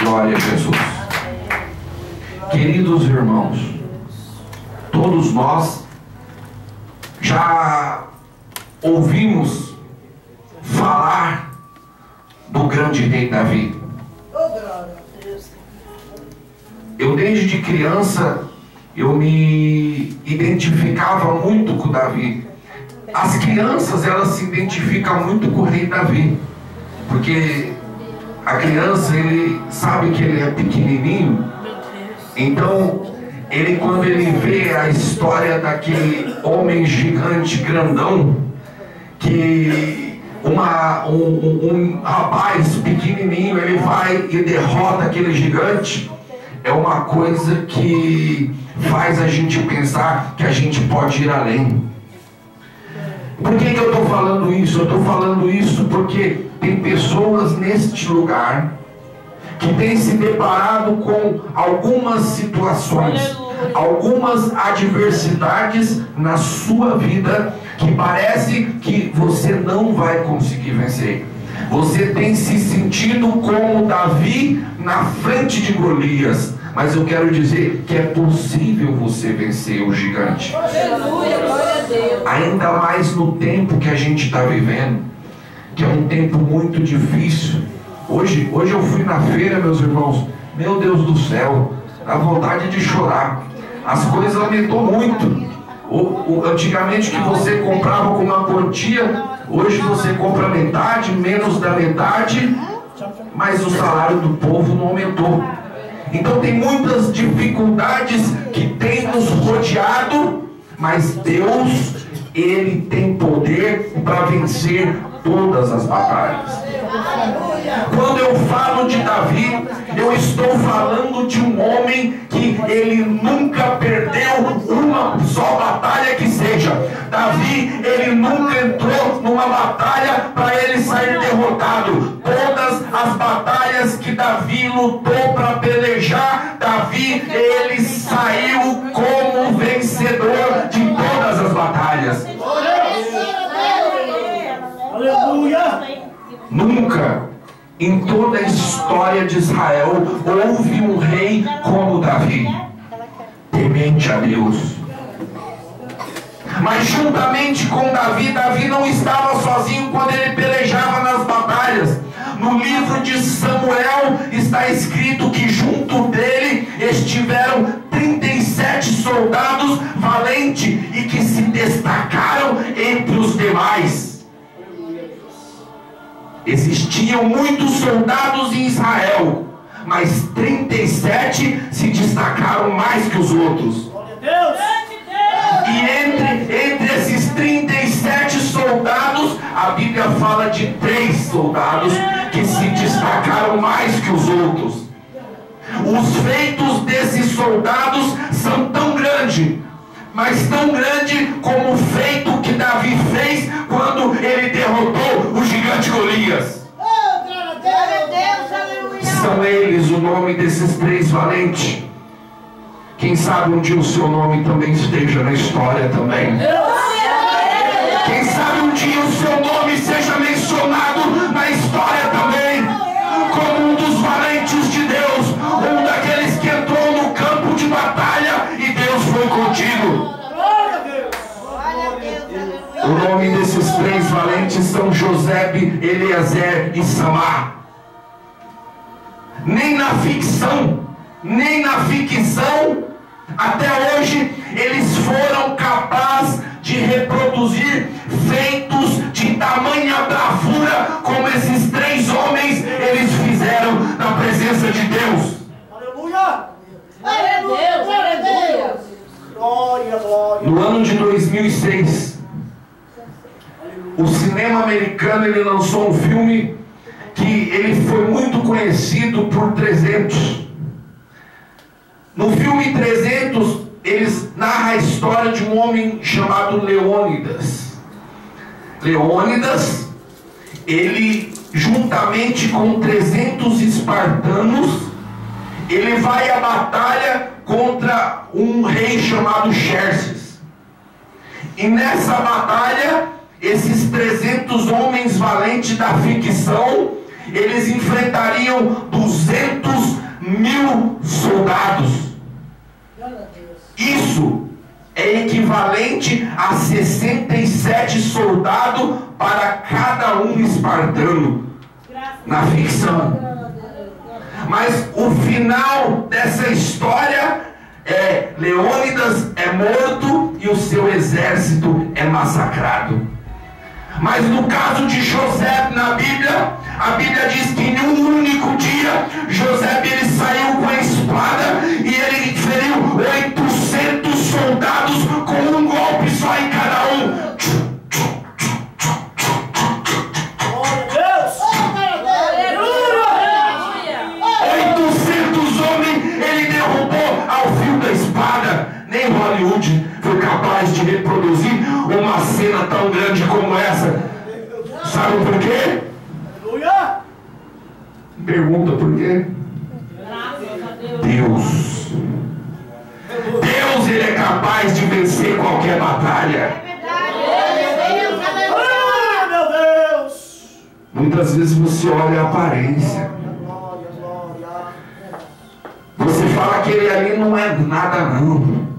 Glória a Jesus. Queridos irmãos, todos nós já ouvimos falar do grande rei Davi. Eu desde criança eu me identificava muito com Davi. As crianças, elas se identificam muito com o rei Davi, porque a criança, ele sabe que ele é pequenininho, então ele, quando ele vê a história daquele homem gigante, grandão, que um rapaz pequenininho, ele vai e derrota aquele gigante, é uma coisa que faz a gente pensar que a gente pode ir além. Por que eu estou falando isso? Eu estou falando isso porque tem pessoas neste lugar que têm se deparado com algumas situações, algumas adversidades na sua vida que parece que você não vai conseguir vencer. Você tem se sentido como Davi na frente de Golias, mas eu quero dizer que é possível você vencer o gigante. Aleluia, glória a Deus. Ainda mais no tempo que a gente está vivendo, que é um tempo muito difícil. Hoje eu fui na feira, meus irmãos, meu Deus do céu, dá vontade de chorar. As coisas aumentou muito. Antigamente que você comprava com uma quantia, hoje você compra metade, menos da metade, mas o salário do povo não aumentou. Então tem muitas dificuldades que tem nos rodeado, mas Deus, Ele tem poder para vencer todas as batalhas. Quando eu falo de Davi, eu estou falando de um homem que ele nunca perdeu uma só batalha que seja. Davi, ele nunca entrou numa batalha para ele sair derrotado. Todas as batalhas que Davi lutou para pelejar, Davi, ele saiu como vencedor de todas as batalhas. Aleluia! Nunca em toda a história de Israel houve um rei como Davi, temente a Deus. Mas juntamente com Davi, Davi não estava sozinho quando ele pelejava nas batalhas. No livro de Samuel está escrito que junto dele estiveram 37 soldados valentes e que se destacaram entre os demais. Existiam muitos soldados em Israel, mas 37 se destacaram mais que os outros. E entre esses 37 soldados, a Bíblia fala de 3 soldados que se destacaram mais que os outros. Os feitos desses soldados são tão grandes, mas tão grande como o feito que Davi fez quando ele derrotou o gigante Golias. São eles o nome desses 3 valentes. Quem sabe um dia o seu nome também esteja na história também. Quem sabe um dia o seu nome seja mencionado na história também, como um dos valentes de Deus, um daqueles que entrou no campo de batalha e Deus foi contigo. O nome desses 3 valentes são Josebe, Eliezer e Samar. Nem na ficção, até hoje eles foram capazes de reproduzir feitos de tamanha bravura como esses 3 homens eles fizeram na presença de Deus. Aleluia! Aleluia! Glória, glória! No ano de 2006, o cinema americano ele lançou um filme que ele foi muito conhecido por 300. No filme 300, eles narram a história de um homem chamado Leônidas. Leônidas, ele juntamente com 300 espartanos, ele vai à batalha contra um rei chamado Xerxes. E nessa batalha, esses 300 homens valentes da ficção, eles enfrentariam 200 espartano na ficção. Mas o final dessa história é: Leônidas é morto e o seu exército é massacrado. Mas no caso de José na Bíblia, a Bíblia diz que em um único dia José ele saiu com a espada e ele feriu 800 soldados com um golpe só em cada um. Nem Hollywood foi capaz de reproduzir uma cena tão grande como essa. Sabe por quê? Pergunta por quê? Deus. Deus, ele é capaz de vencer qualquer batalha. Muitas vezes você olha a aparência. Você fala que ele ali não é nada não.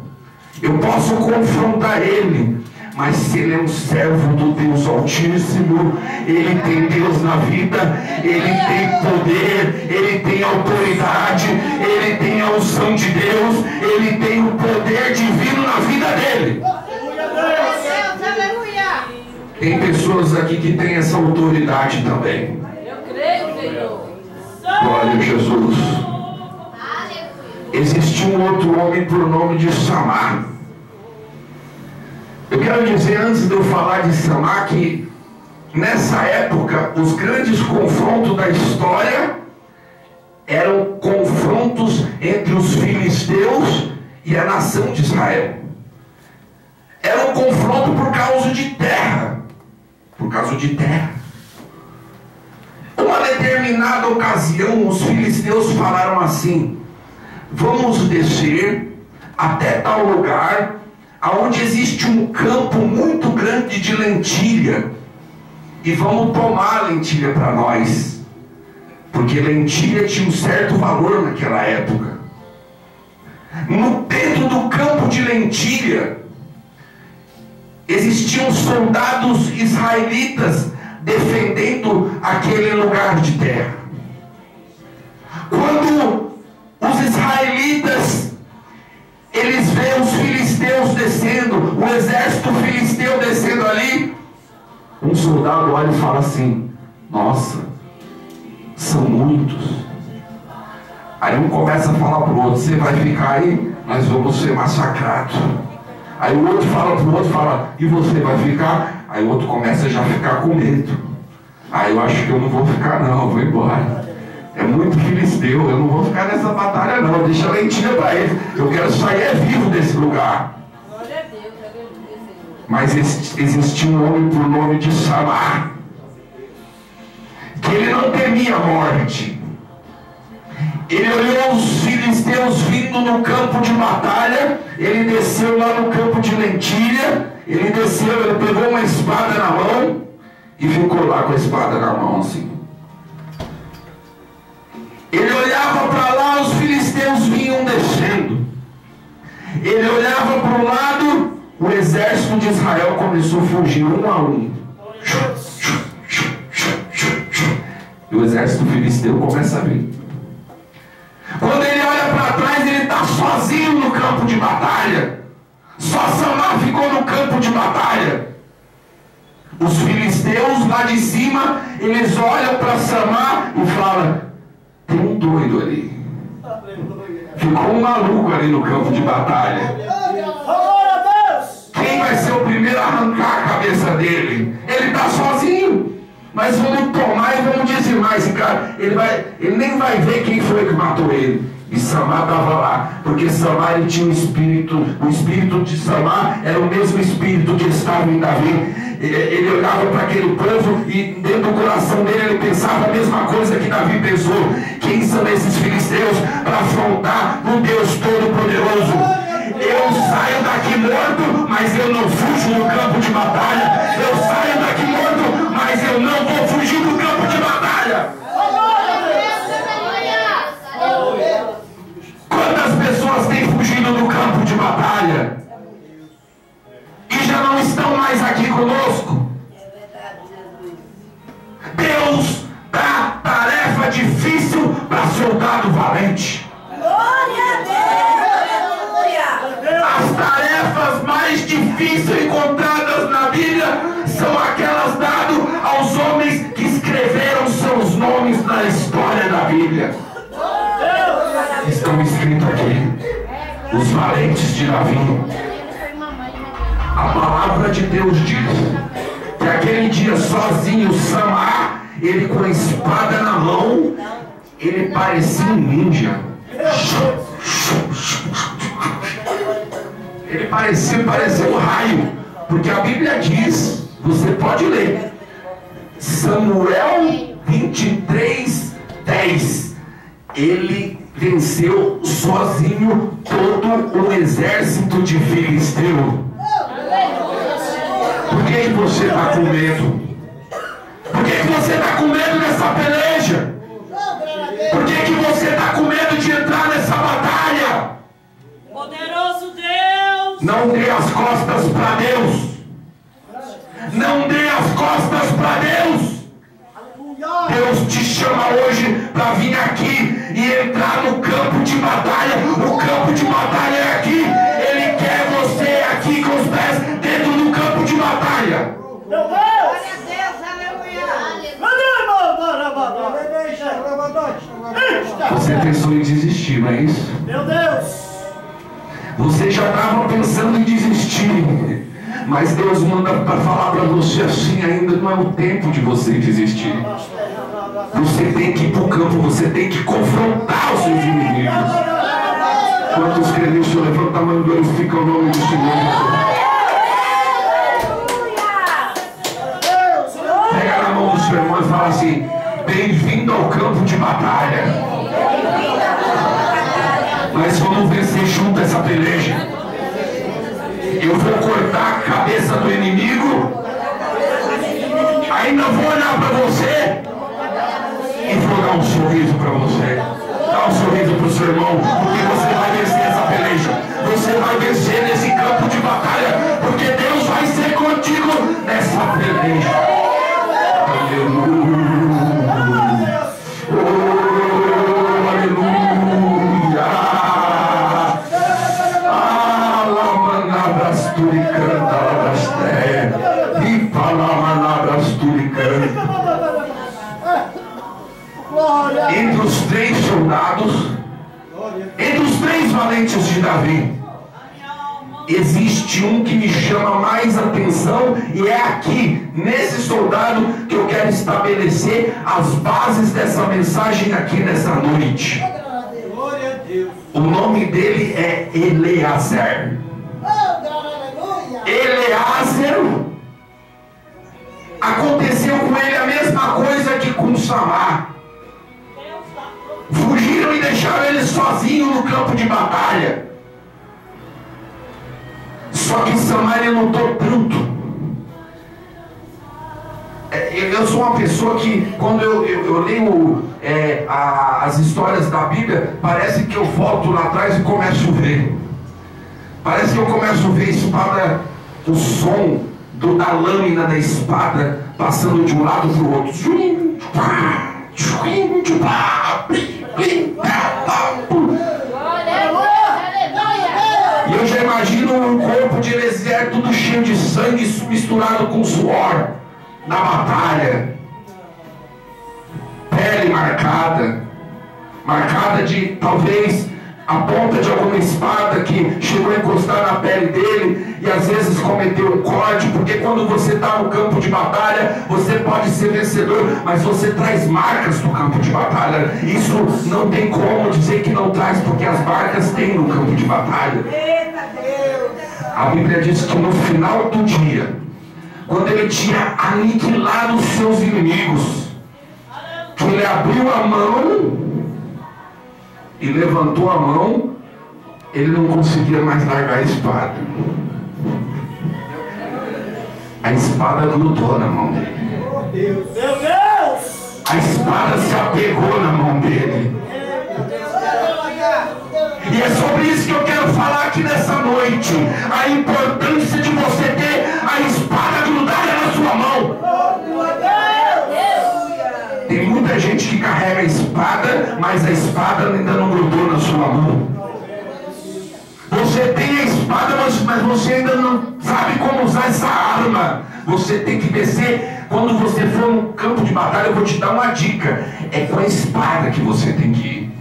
Eu posso confrontar ele, mas se ele é um servo do Deus Altíssimo, ele tem Deus na vida, ele tem poder, ele tem autoridade, ele tem a unção de Deus, ele tem o poder divino na vida dele. Tem pessoas aqui que têm essa autoridade também. Eu creio, Senhor. Glória a Jesus. Existia um outro homem por nome de Samar. Eu quero dizer, antes de eu falar de Samar, que nessa época os grandes confrontos da história eram confrontos entre os filisteus e a nação de Israel. Era um confronto por causa de terra. Por causa de terra. Uma determinada ocasião, os filisteus falaram assim: vamos descer até tal lugar aonde existe um campo muito grande de lentilha e vamos tomar a lentilha para nós, porque lentilha tinha um certo valor naquela época. Dentro do campo de lentilha existiam soldados israelitas defendendo aquele lugar de terra. Quando os israelitas eles veem os filisteus descendo, o exército filisteu descendo ali, um soldado olha e fala assim: nossa, são muitos. Aí um começa a falar para o outro: você vai ficar aí, nós vamos ser massacrados. Aí o outro fala para o outro, fala: e você vai ficar? Aí o outro começa já a ficar com medo. Aí eu acho que eu não vou ficar não, eu vou embora. É muito filisteu, eu não vou ficar nessa batalha não, deixa a lentilha para eles. Eu quero sair vivo desse lugar. Glória a Deus, Senhor. Mas existia um homem por nome de Samar, que ele não temia a morte. Ele olhou os filisteus vindo no campo de batalha, ele desceu lá no campo de lentilha, ele desceu, ele pegou uma espada na mão e ficou lá com a espada na mão assim. Ele olhava para lá, os filisteus vinham descendo. Ele olhava para o lado, o exército de Israel começou a fugir um a um. E o exército filisteu começa a vir. Quando ele olha para trás, ele está sozinho no campo de batalha. Só Samar ficou no campo de batalha. Os filisteus lá de cima, eles olham para Samar e falam: tem um doido ali. Ficou um maluco ali no campo de batalha. Quem vai ser o primeiro a arrancar a cabeça dele? Ele está sozinho. Mas vamos tomar e vamos dizimar esse cara. Ele nem vai ver quem foi que matou ele. E Samar estava lá, porque Samar ele tinha um espírito. O espírito de Samar era o mesmo espírito que estava em Davi. Ele olhava para aquele povo e dentro do coração dele ele pensava a mesma coisa que Davi pensou: quem são esses filisteus para afrontar o Deus Todo-Poderoso? Eu saio daqui morto, mas eu não fujo do campo de batalha. Eu saio daqui morto, mas eu não vou fugir do campo de batalha. Quantas pessoas têm fugido do campo de batalha e já não estão mais aqui conosco? chamado valente. As tarefas mais difíceis encontradas na Bíblia são aquelas dadas aos homens que escreveram seus nomes na história da Bíblia. Estão escritos aqui, os valentes de Davi. A palavra de Deus diz que aquele dia sozinho, Samar, ele com a espada na mão, ele parecia um ninja. Ele parecia um raio, porque a Bíblia diz, você pode ler, Samuel 23:10, ele venceu sozinho todo o exército de Filisteu. Por que você está com medo? Por que você está com medo dessa peleja? Por que você está com medo de entrar nessa batalha? Poderoso Deus! Não dê as costas para Deus. Não dê as costas para Deus. Deus te chama hoje para vir aqui e entrar no campo de batalha. O campo de batalha é aqui. Ele quer você aqui com os pés dentro do campo de batalha. Meu Deus! Você pensou em desistir, não é isso? Meu Deus! Você já estava pensando em desistir, mas Deus manda para falar para você assim: ainda não é o tempo de você desistir. Você tem que ir para o campo, você tem que confrontar os seus inimigos. Quantos creem nisso? Levanta a mão e glorifica o nome do Senhor. Pega na mão do seu irmão e fala assim: bem-vindo ao campo de batalha. Mas vamos vencer junto essa peleja. Eu vou cortar a cabeça do inimigo. Ainda vou olhar para você e vou dar um sorriso para você. Dá um sorriso para o seu irmão, porque você vai vencer essa peleja. Você vai vencer nesse campo de batalha, porque Deus vai ser contigo nessa peleja. Aleluia. Entre os 3 soldados, entre os 3 valentes de Davi, existe um que me chama mais atenção, e é aqui, nesse soldado, que eu quero estabelecer as bases dessa mensagem aqui nessa noite. O nome dele é Eleazer. Eleazer, aconteceu com ele a mesma coisa que com Samar. Fugiram e deixaram ele sozinho no campo de batalha. Só que Samar ele lutou tanto. Eu sou uma pessoa que, quando eu leio as histórias da Bíblia, parece que eu volto lá atrás e começo a ver. Parece que eu começo a ver a espada, o som da lâmina da espada passando de um lado para o outro. E eu já imagino um corpo de Eliezer tudo cheio de sangue misturado com suor na batalha, pele marcada de talvez a ponta de alguma espada que chegou a encostar na pele dele e às vezes cometeu um corte, porque quando você está no campo de batalha, você pode ser vencedor, mas você traz marcas no campo de batalha. Isso não tem como dizer que não traz, porque as marcas tem no campo de batalha. A Bíblia diz que no final do dia, quando ele tinha aniquilado os seus inimigos, que ele abriu a mão e levantou a mão, ele não conseguia mais largar a espada. A espada grudou na mão dele. Meu Deus! A espada se apegou na mão dele. E é sobre isso que eu quero falar aqui nessa noite. A importância de você ter a espada grudada na sua mão. Tem muita gente que carrega a espada, mas a espada ainda não grudou na sua mão. Você tem a espada, mas você ainda não sabe como usar essa arma. Você tem que descer. Quando você for no campo de batalha, eu vou te dar uma dica. É com a espada que você tem que ir.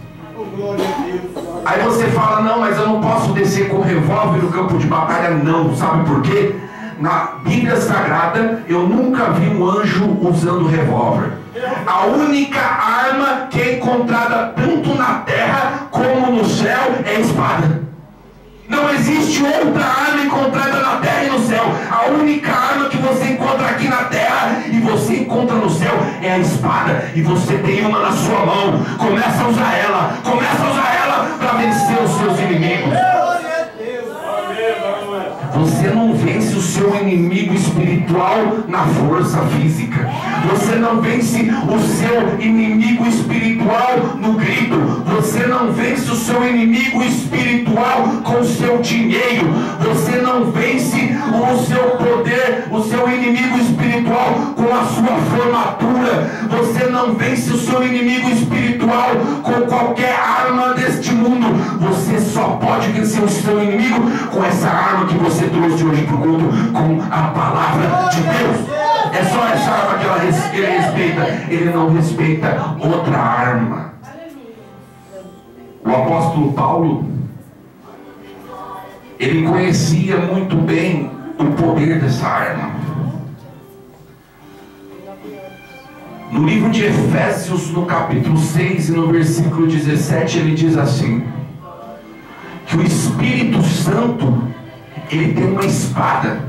Aí você fala, não, mas eu não posso descer com revólver no campo de batalha. Não, sabe por quê? Na Bíblia Sagrada, eu nunca vi um anjo usando revólver. A única arma que é encontrada tanto na terra como no céu é a espada. Não existe outra arma encontrada na terra e no céu. A única arma que você encontra aqui na terra e você encontra no céu é a espada. E você tem uma na sua mão. Começa a usar ela. Começa a usar ela para vencer os seus inimigos. Você não vence o seu inimigo espiritual na força física. Você não vence o seu inimigo espiritual no grito. Você não vence o seu inimigo espiritual com o seu dinheiro. Você não vence o seu poder, o seu inimigo espiritual com a sua formatura. Você não vence o seu inimigo espiritual com qualquer arma deste mundo. Você só pode vencer o seu inimigo com essa arma que você trouxe hoje para o culto, com a palavra de Deus. É só essa arma que ele respeita. Ele não respeita outra arma. O apóstolo Paulo, ele conhecia muito bem o poder dessa arma. No livro de Efésios, no capítulo 6 e no versículo 17, ele diz assim: que o Espírito Santo, ele tem uma espada,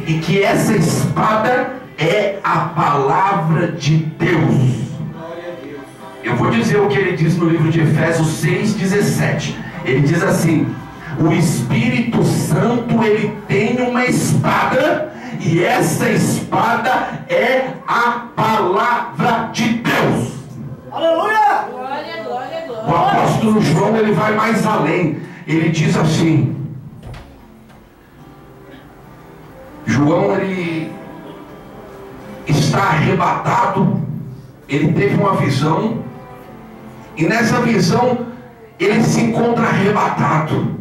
e que essa espada é a palavra de Deus. Eu vou dizer o que ele diz no livro de Efésios 6:17. Ele diz assim: o Espírito Santo, ele tem uma espada, e essa espada é a palavra de Deus. Aleluia! Glória, glória, glória. O apóstolo João, ele vai mais além. Ele diz assim, João, ele está arrebatado. Ele teve uma visão, e nessa visão ele se encontra arrebatado.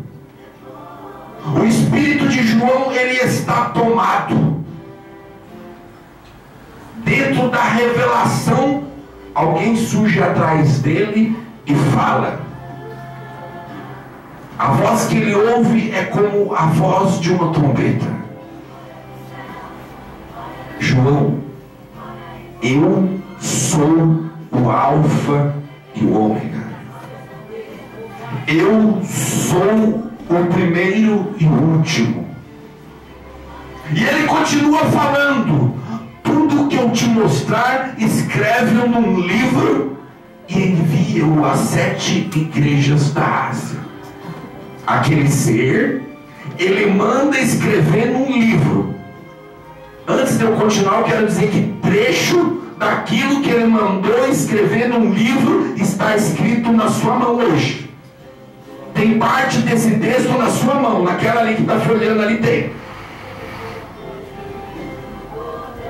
O espírito de João, ele está tomado. Dentro da revelação, alguém surge atrás dele e fala. A voz que ele ouve é como a voz de uma trombeta. João, eu sou o Alfa e o Ômega. Eu sou o primeiro e o último. E ele continua falando: tudo que eu te mostrar, escreve-o num livro e envia-o às 7 igrejas da Ásia. Aquele ser, ele manda escrever num livro. Antes de eu continuar, eu quero dizer que trecho daquilo que ele mandou escrever num livro está escrito na sua mão hoje. Tem parte desse texto na sua mão, naquela ali que está folheando ali tem.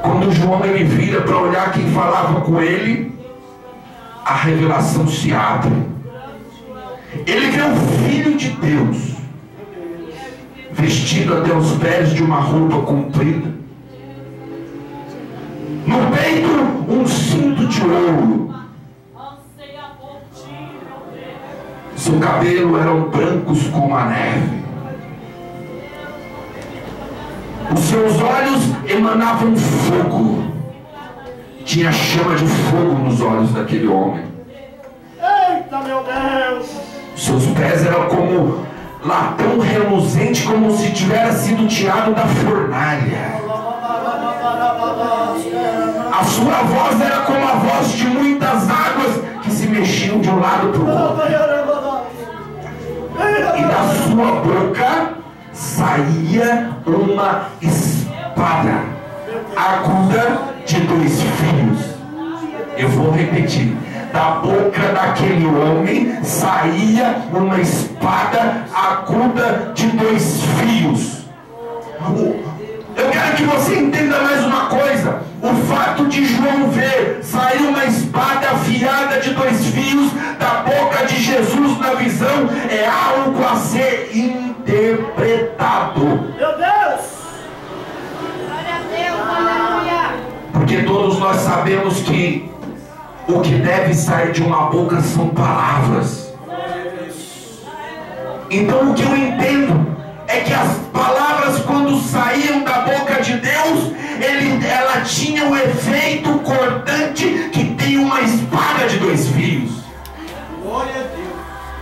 Quando João, ele vira para olhar quem falava com ele, a revelação se abre. Ele vê o Filho de Deus, vestido até os pés de uma roupa comprida, no peito um cinto de ouro. Seu cabelo eram brancos como a neve. Os seus olhos emanavam fogo. Tinha chama de fogo nos olhos daquele homem. Eita, meu Deus! Seus pés eram como latão reluzente, como se tivesse sido tirado da fornalha. A sua voz era como a voz de muitas águas que se mexiam de um lado para o outro. E da sua boca saía uma espada aguda de 2 fios. Eu vou repetir. Da boca daquele homem saía uma espada aguda de 2 fios. Eu quero que você entenda mais uma coisa. O fato de João ver sair uma espada afiada de 2 fios da boca de Jesus na visão é algo a ser interpretado. Meu Deus! Glória a Deus, aleluia. Porque todos nós sabemos que o que deve sair de uma boca são palavras. Então o que eu entendo é que as palavras, quando saíam da boca de Deus, ela tinha o efeito cortante que tem uma espada de 2 fios. Glória a Deus!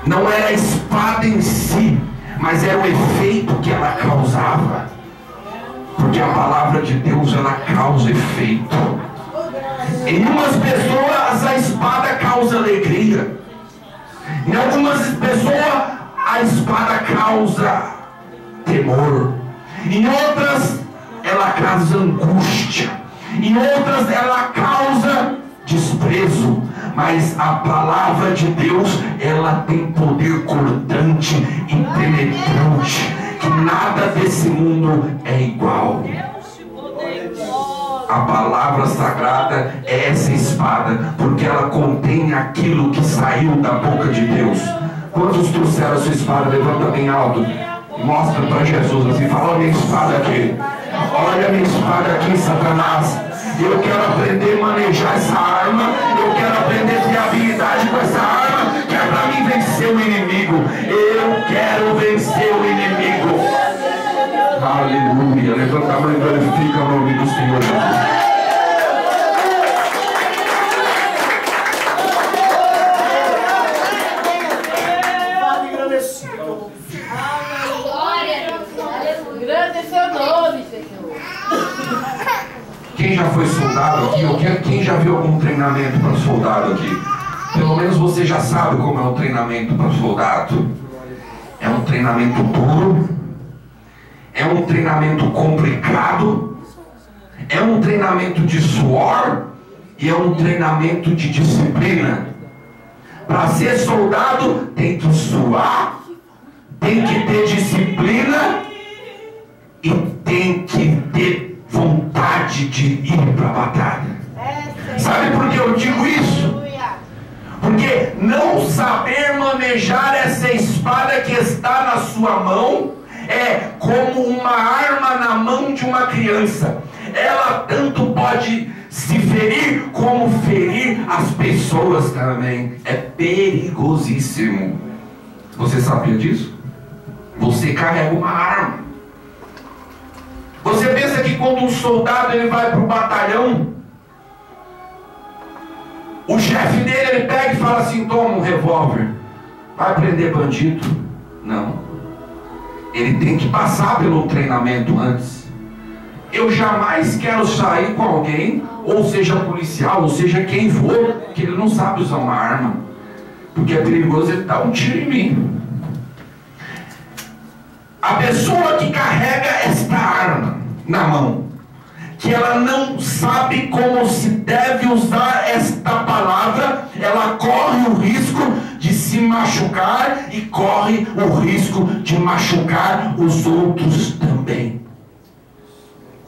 Não era a espada em si, mas era o efeito que ela causava. Porque a palavra de Deus, ela causa efeito. Em umas pessoas a espada causa alegria. Em algumas pessoas a espada causa temor. Em outras ela causa angústia. Em outras ela causa desprezo. Mas a palavra de Deus, ela tem poder cortante e penetrante, que nada desse mundo é igual. A palavra sagrada é essa espada, porque ela contém aquilo que saiu da boca de Deus. Quantos trouxeram a sua espada? Levanta bem alto, mostra para Jesus assim, fala: olha a minha espada aqui, olha a minha espada aqui, Satanás. Eu quero aprender a manejar essa arma, eu quero aprender a ter habilidade com essa arma, que é para mim vencer o inimigo. Eu quero vencer o inimigo. Aleluia. Levanta a mão e glorifica o nome do Senhor Jesus. Grande é seu nome, Senhor. Quem já foi soldado aqui, ou quem já viu algum treinamento para soldado aqui? Pelo menos você já sabe como é um treinamento para soldado. É um treinamento duro, é um treinamento complicado, é um treinamento de suor e é um treinamento de disciplina. Para ser soldado tem que suar, tem que ter disciplina e tem que ter vontade de ir para a batalha. Sabe por que eu digo isso? Porque não saber manejar essa espada que está na sua mão é como uma arma na mão de uma criança. Ela tanto pode se ferir como ferir as pessoas também. É perigosíssimo. Você sabia disso? Você carrega uma arma. Você pensa que quando um soldado ele vai para o batalhão, o chefe dele ele pega e fala assim: toma um revólver, vai prender bandido? Não. Ele tem que passar pelo treinamento antes. Eu jamais quero sair com alguém, ou seja policial, ou seja quem for, que ele não sabe usar uma arma, porque é perigoso ele dar um tiro em mim. A pessoa que carrega esta arma na mão, que ela não sabe como se deve usar esta palavra, ela corre o risco de se machucar e corre o risco de machucar os outros também.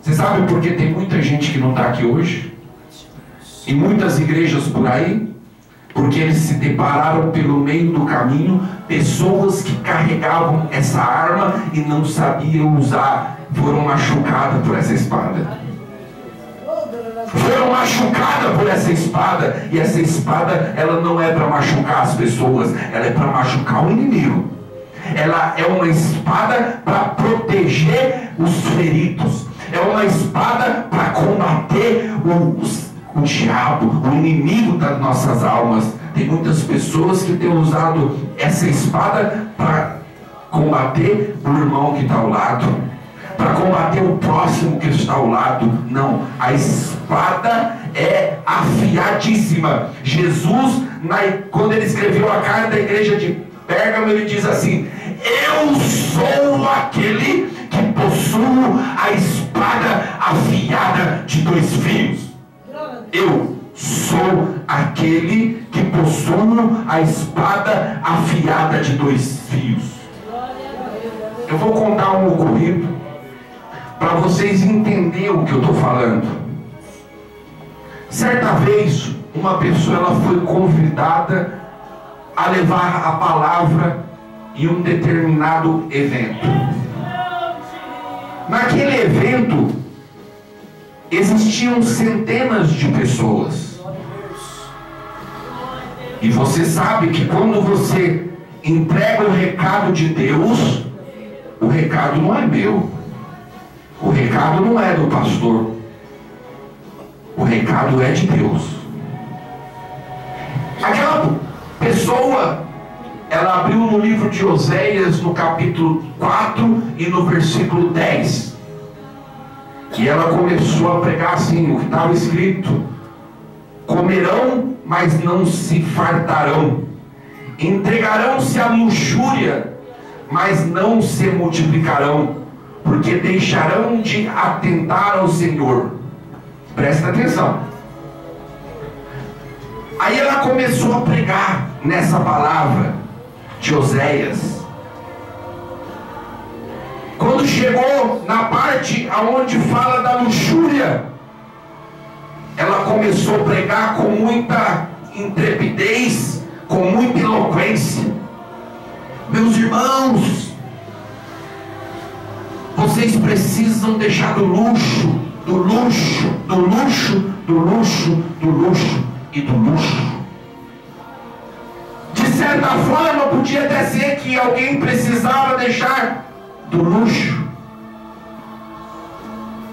Você sabe por que tem muita gente que não está aqui hoje? Em muitas igrejas por aí? Porque eles se depararam pelo meio do caminho pessoas que carregavam essa arma e não sabiam usar, foram machucadas por essa espada. Foram machucadas por essa espada. E essa espada, ela não é para machucar as pessoas, ela é para machucar o inimigo. Ela é uma espada para proteger os feridos. É uma espada para combater o diabo, o inimigo das nossas almas. Tem muitas pessoas que têm usado essa espada para combater o irmão que está ao lado, para combater o próximo que está ao lado. Não, a espada é afiadíssima. Jesus, quando ele escreveu a carta da igreja de Pérgamo, ele diz assim: eu sou aquele que possuo a espada afiada de 2 fios. Eu sou aquele que possuo a espada afiada de 2 fios. Eu vou contar um ocorrido. para vocês entenderem o que eu estou falando. Certa vez, uma pessoa ela foi convidada a levar a palavra em um determinado evento. Naquele evento, existiam centenas de pessoas. E você sabe que quando você entrega o recado de Deus, o recado não é meu. O recado não é do pastor. O recado é de Deus. Aquela pessoa, ela abriu no livro de Oséias, no capítulo 4 e no versículo 10. E ela começou a pregar assim, o que estava escrito: comerão, mas não se fartarão. Entregarão-se à luxúria, mas não se multiplicarão, porque deixarão de atentar ao Senhor. Presta atenção. Aí ela começou a pregar nessa palavra de Oséias. Quando chegou na parte aonde fala da luxúria, ela começou a pregar com muita intrepidez, com muita eloquência. Meus irmãos, vocês precisam deixar do luxo, do luxo, do luxo, do luxo, do luxo e do luxo. De certa forma, podia até ser que alguém precisava deixar do luxo.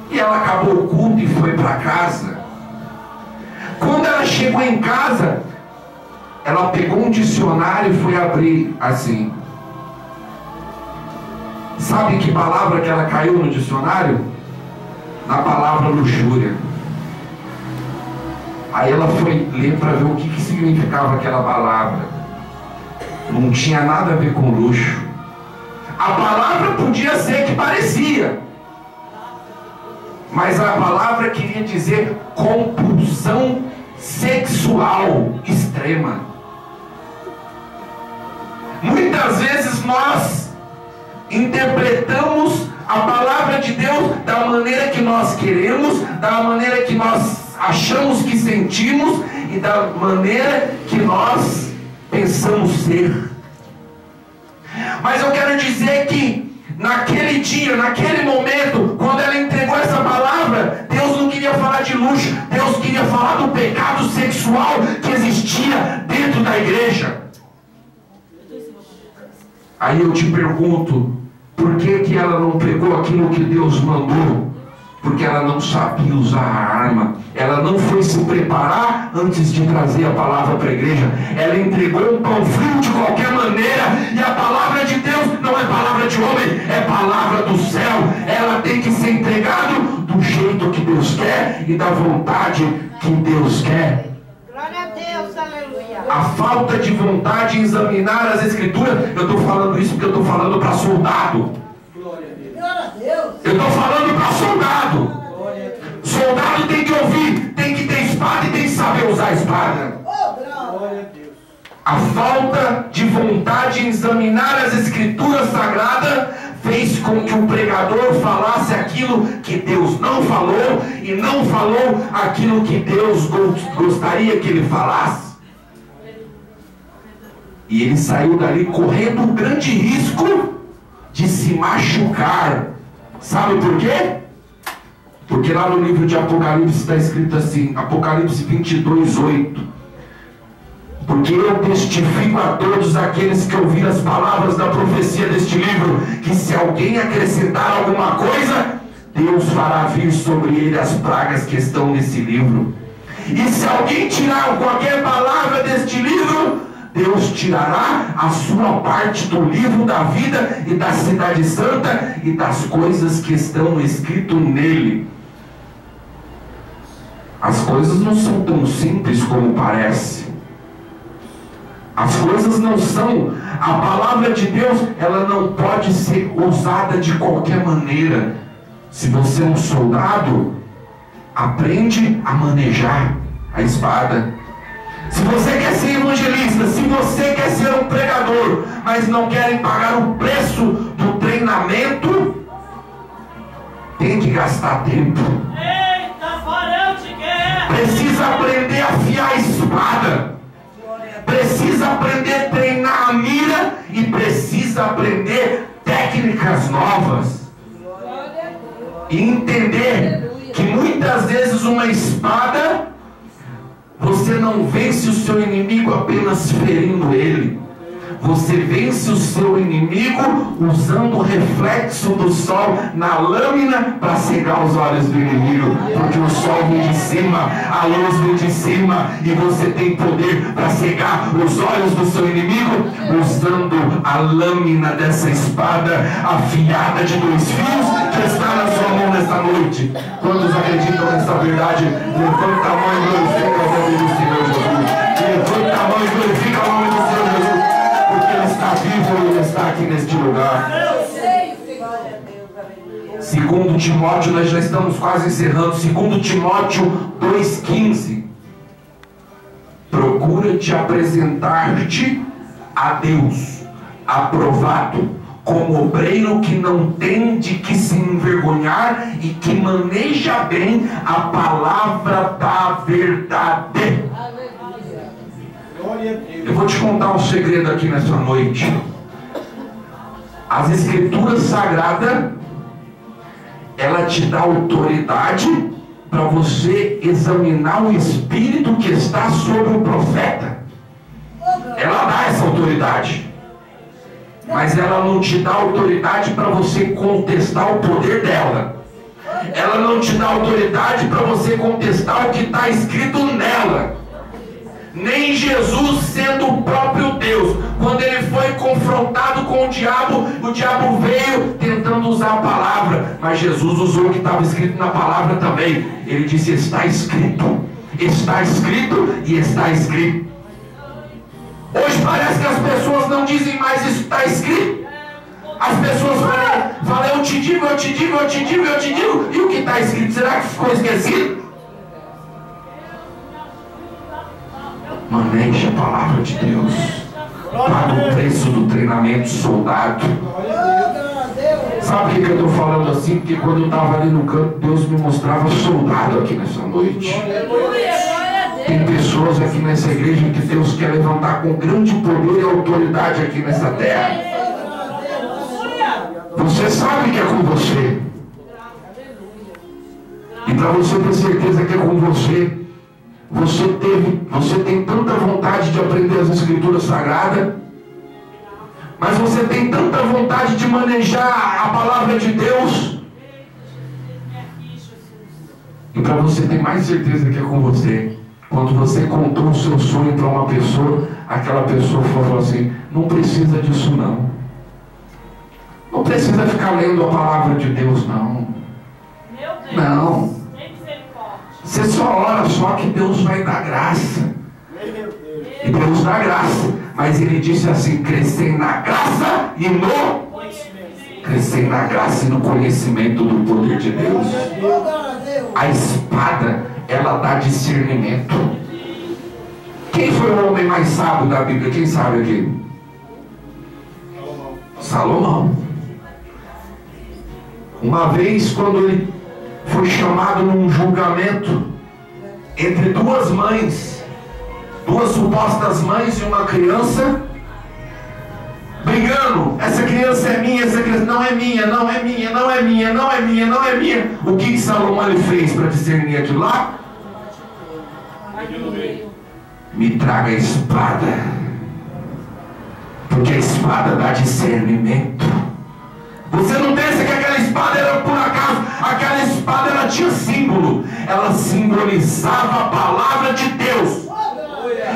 E ela acabou o culto e foi para casa. Quando ela chegou em casa, ela pegou um dicionário e foi abrir assim. Sabe que palavra que ela caiu no dicionário? Na palavra luxúria. Aí ela foi ler para ver o que significava aquela palavra. Não tinha nada a ver com luxo. A palavra podia ser que parecia, mas a palavra queria dizer compulsão sexual extrema. Muitas vezes nós interpretamos a palavra de Deus da maneira que nós queremos, da maneira que nós achamos que sentimos e da maneira que nós pensamos ser. Mas eu quero dizer que naquele dia, naquele momento, quando ela entregou essa palavra, Deus não queria falar de luxo, Deus queria falar do pecado sexual que existia dentro da igreja. Aí eu te pergunto, por que ela não pegou aquilo que Deus mandou? Porque ela não sabia usar a arma. Ela não foi se preparar antes de trazer a palavra para a igreja. Ela entregou um pão frio de qualquer maneira. E a palavra de Deus não é palavra de homem, é palavra do céu. Ela tem que ser entregada do jeito que Deus quer e da vontade que Deus quer. Glória a Deus, aleluia. A falta de vontade em examinar as escrituras. Eu estou falando isso porque eu estou falando para soldado. Eu estou falando para soldado. Soldado tem que ouvir, tem que ter espada e tem que saber usar a espada. A falta de vontade em examinar as escrituras sagradas fez com que o pregador falasse aquilo que Deus não falou e não falou aquilo que Deus gostaria que ele falasse. E ele saiu dali correndo um grande risco de se machucar. Sabe por quê? Porque lá no livro de Apocalipse está escrito assim, Apocalipse 22:8. Porque eu testifico a todos aqueles que ouviram as palavras da profecia deste livro, que se alguém acrescentar alguma coisa, Deus fará vir sobre ele as pragas que estão nesse livro. E se alguém tirar qualquer palavra deste livro, Deus tirará a sua parte do livro da vida e da cidade santa e das coisas que estão escritas nele. As coisas não são tão simples como parece. As coisas não são. A palavra de Deus, ela não pode ser usada de qualquer maneira. Se você é um soldado, aprende a manejar a espada. Se você quer ser evangelista, se você quer ser um pregador, mas não querem pagar o preço do treinamento, tem que gastar tempo. Eita, varão de guerra. Precisa aprender a afiar a espada. Precisa aprender a treinar a mira e precisa aprender técnicas novas. E entender que muitas vezes uma espada, você não vence o seu inimigo apenas ferindo ele. Você vence o seu inimigo usando o reflexo do sol na lâmina para cegar os olhos do inimigo. Porque o sol vem de cima, a luz vem de cima, e você tem poder para cegar os olhos do seu inimigo usando a lâmina dessa espada afiada de 2 fios que está na sua mão nesta noite. Quantos acreditam nessa verdade? Levanta a mão e glorifica o nome do Senhor Jesus. Levanta a mão e glorifica o nome do Senhor Jesus. Ele está vivo e Ele está aqui neste lugar. 2 Timóteo, nós já estamos quase encerrando. 2 Timóteo 2,15. Procura te apresentar-te a Deus, aprovado, como obreiro que não tem de que se envergonhar e que maneja bem a palavra da verdade. Eu vou te contar um segredo aqui nessa noite. As Escrituras Sagradas, ela te dá autoridade para você examinar o espírito que está sobre o profeta. Ela dá essa autoridade, mas ela não te dá autoridade para você contestar o poder dela. Ela não te dá autoridade para você contestar o que está escrito nela. Nem Jesus, sendo o próprio Deus, quando ele foi confrontado com o diabo veio tentando usar a palavra, mas Jesus usou o que estava escrito na palavra também. Ele disse: está escrito, está escrito e está escrito. Hoje parece que as pessoas não dizem mais isso está escrito. As pessoas falam, eu te digo, eu te digo, eu te digo, eu te digo, e o que está escrito, será que ficou esquecido? Maneje a palavra de Deus. Paga o preço do treinamento soldado. Sabe por que eu estou falando assim? Porque quando eu estava ali no campo, Deus me mostrava soldado aqui nessa noite. Tem pessoas aqui nessa igreja que Deus quer levantar com grande poder e autoridade aqui nessa terra. Você sabe que é com você. E para você ter certeza que é com você, você tem tanta vontade de aprender as Escrituras Sagradas, mas você tem tanta vontade de manejar a palavra de Deus, e para você ter mais certeza que é com você, quando você contou o seu sonho para uma pessoa, aquela pessoa falou assim: não precisa disso não. Não precisa ficar lendo a palavra de Deus não. Não. Você só ora só que Deus vai dar graça. E Deus dá graça. Mas Ele disse assim: crescei na graça e no conhecimento. Crescei na graça e no conhecimento do poder de Deus. A espada, ela dá discernimento. Quem foi o homem mais sábio da Bíblia? Quem sabe aqui? Salomão. Uma vez, quando ele foi chamado num julgamento entre 2 mães, 2 supostas mães e uma criança, brigando: essa criança é minha, essa criança não é minha, não é minha, não é minha, não é minha, não é minha. O que Salomão ele fez para discernir aquilo lá? Me traga a espada, porque a espada dá discernimento. Você não pensa que aquela espada era por acaso. Aquela espada, ela tinha símbolo. Ela simbolizava a palavra de Deus.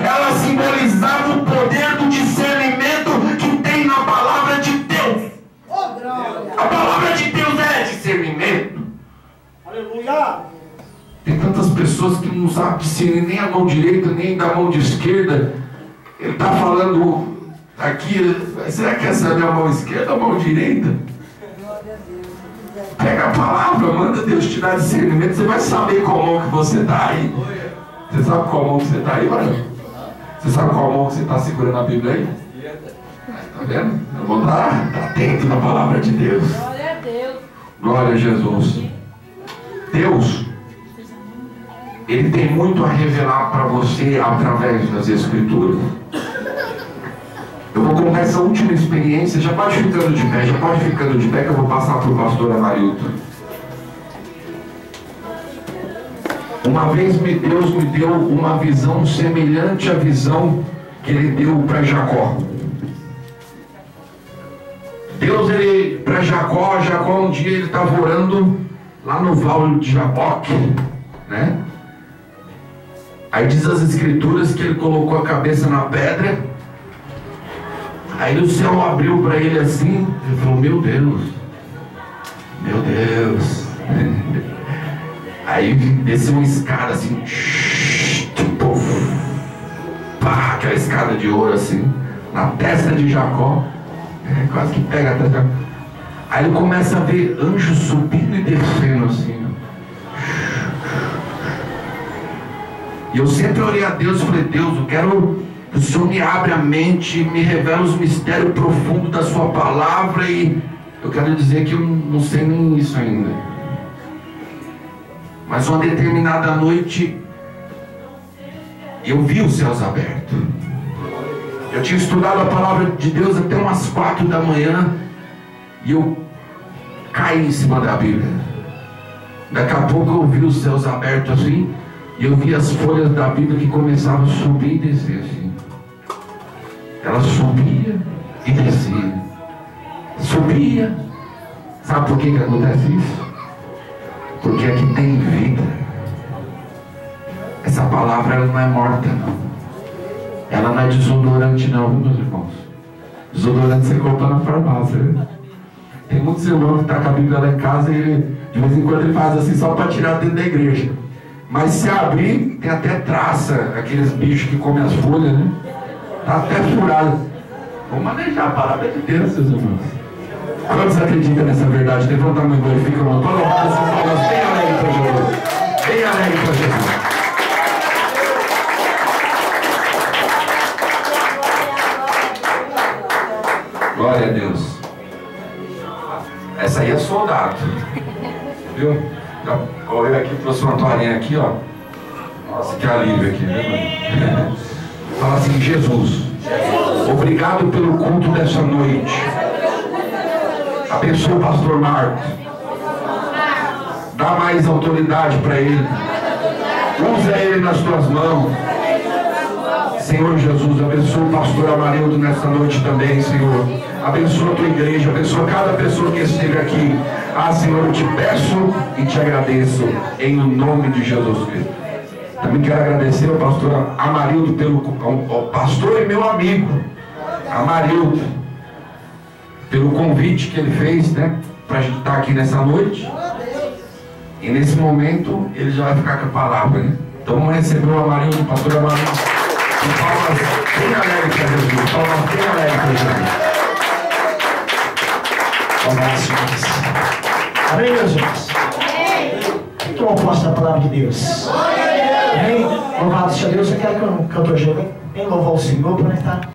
Ela simbolizava o poder do discernimento que tem na palavra de Deus. A palavra de Deus é discernimento. Aleluia. Tem tantas pessoas que não sabem discernir nem a mão direita, nem da mão de esquerda. Ele está falando aqui: será que essa é a minha mão esquerda ou a mão direita? Pega a palavra, manda Deus te dar discernimento. Você vai saber qual mão que você está aí. Você sabe qual mão que você está aí, mano? Você sabe qual mão que você está segurando a Bíblia aí? Está vendo? Eu vou estar atento na palavra de Deus. Glória a Deus. Glória a Jesus. Deus, Ele tem muito a revelar para você através das Escrituras. Eu vou contar essa última experiência. Já pode ficando de pé, que eu vou passar para o pastor Amarildo. Uma vez Deus me deu uma visão semelhante à visão que Ele deu para Jacó. Deus, para Jacó um dia ele estava orando lá no vale de Jaboque, né? Aí diz as Escrituras que ele colocou a cabeça na pedra. Aí o céu abriu para ele assim. Ele falou: meu Deus, meu Deus. Aí desceu uma escada assim, tipo, pá, aquela escada de ouro assim, na testa de Jacó. Quase que pega a testa. Aí ele começa a ver anjos subindo e descendo assim. E eu sempre orei a Deus e falei: Deus, eu quero que o Senhor me abra a mente, me revela os mistérios profundos da sua palavra. E eu quero dizer que eu não sei nem isso ainda. Mas uma determinada noite eu vi os céus abertos. Eu tinha estudado a palavra de Deus até umas 4 da manhã e eu caí em cima da Bíblia. Daqui a pouco eu vi os céus abertos assim, e eu vi as folhas da Bíblia que começavam a subir e descer assim. Ela subia e descia. Subia. Sabe por que acontece isso? Porque aqui tem vida. Essa palavra ela não é morta, não. Ela não é desodorante não, meus irmãos. Desodorante você compra na farmácia, né? Tem muitos irmãos que estão com a Bíblia lá em casa e ele, de vez em quando ele faz assim só para tirar dentro da igreja. Mas se abrir, tem até traça, aqueles bichos que comem as folhas, né? Está até furado. Vamos manejar a palavra de Deus, seus irmãos. Quantos acreditam nessa verdade? Levanta a mão e glorifica, irmão. Pode louvar essas palavras bem alegre para Jesus. Bem alegre para Jesus. Glória a Deus. Essa aí é soldado. Viu? Já correu aqui, trouxe uma toalhinha aqui, ó. Nossa, que alívio aqui, né? Fala assim: Jesus, obrigado pelo culto dessa noite. Abençoa o pastor Marcos. Dá mais autoridade para ele. Usa ele nas tuas mãos. Senhor Jesus, abençoa o pastor Amarildo nessa noite também, Senhor. Abençoa a tua igreja, abençoa cada pessoa que esteve aqui. Ah, Senhor, eu te peço e te agradeço em nome de Jesus Cristo. Também quero agradecer ao pastor Amarildo, ao pastor e meu amigo Amarildo, pelo convite que ele fez, né, para a gente estar aqui nessa noite. E nesse momento ele já vai ficar com a palavra, né? Então vamos receber o Amarildo, o pastor Amarildo. Palmas bem alegres para Jesus. Palmas bem alegres para Jesus. Palmas, irmãos. Amém, meus irmãos? Quem que eu posso da palavra de Deus? Amém? Louvado seja Deus. Eu quero que o cantor chegue bem louvar o Senhor para estar